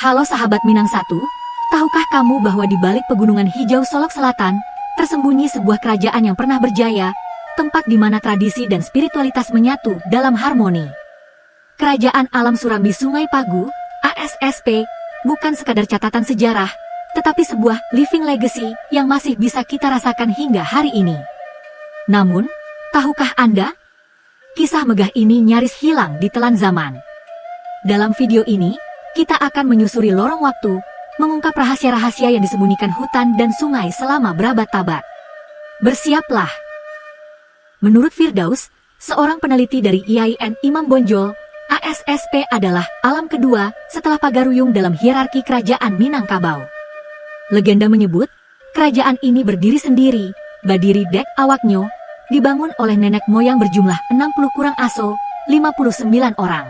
Halo sahabat Minang Satu, tahukah kamu bahwa di balik pegunungan hijau Solok Selatan, tersembunyi sebuah kerajaan yang pernah berjaya, tempat di mana tradisi dan spiritualitas menyatu dalam harmoni. Kerajaan Alam Surambi Sungai Pagu, ASSP, bukan sekadar catatan sejarah, tetapi sebuah living legacy yang masih bisa kita rasakan hingga hari ini. Namun, tahukah Anda? Kisah megah ini nyaris hilang di telan zaman. Dalam video ini, kita akan menyusuri lorong waktu, mengungkap rahasia-rahasia yang disembunyikan hutan dan sungai selama berabad-abad. Bersiaplah! Menurut Firdaus, seorang peneliti dari IAIN Imam Bonjol, ASSP adalah alam kedua setelah Pagaruyung dalam hierarki kerajaan Minangkabau. Legenda menyebut, kerajaan ini berdiri sendiri, Badiri Dek Awaknyo, dibangun oleh nenek moyang berjumlah 60 kurang aso, 59 orang.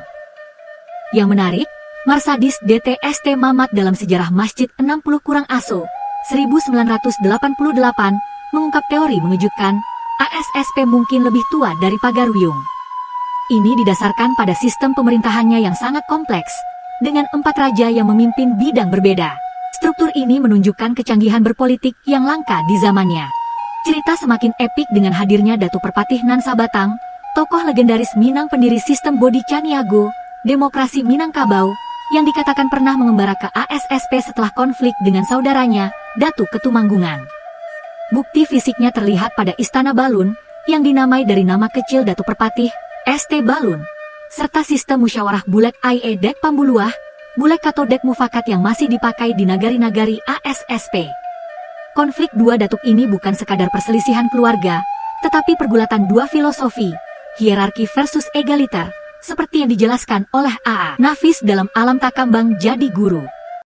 Yang menarik, Marsadis DTST Mamat dalam sejarah Masjid 60 kurang aso, 1988, mengungkap teori mengejutkan, ASSP mungkin lebih tua dari Pagaruyung. Ini didasarkan pada sistem pemerintahannya yang sangat kompleks, dengan 4 raja yang memimpin bidang berbeda. Struktur ini menunjukkan kecanggihan berpolitik yang langka di zamannya. Cerita semakin epik dengan hadirnya Datu Perpatih Nan Sabatang, tokoh legendaris Minang pendiri sistem Bodi Caniago, demokrasi Minangkabau, yang dikatakan pernah mengembara ke ASSP setelah konflik dengan saudaranya, Datu Ketumanggungan. Bukti fisiknya terlihat pada Istana Balun, yang dinamai dari nama kecil Datu Perpatih, ST Balun, serta sistem musyawarah Bulek IE Dek Pambuluah, Bulek Kato Dek Mufakat yang masih dipakai di nagari-nagari ASSP. Konflik dua datuk ini bukan sekadar perselisihan keluarga, tetapi pergulatan dua filosofi, hierarki versus egaliter, seperti yang dijelaskan oleh A.A. Nafis dalam Alam Takambang Jadi Guru.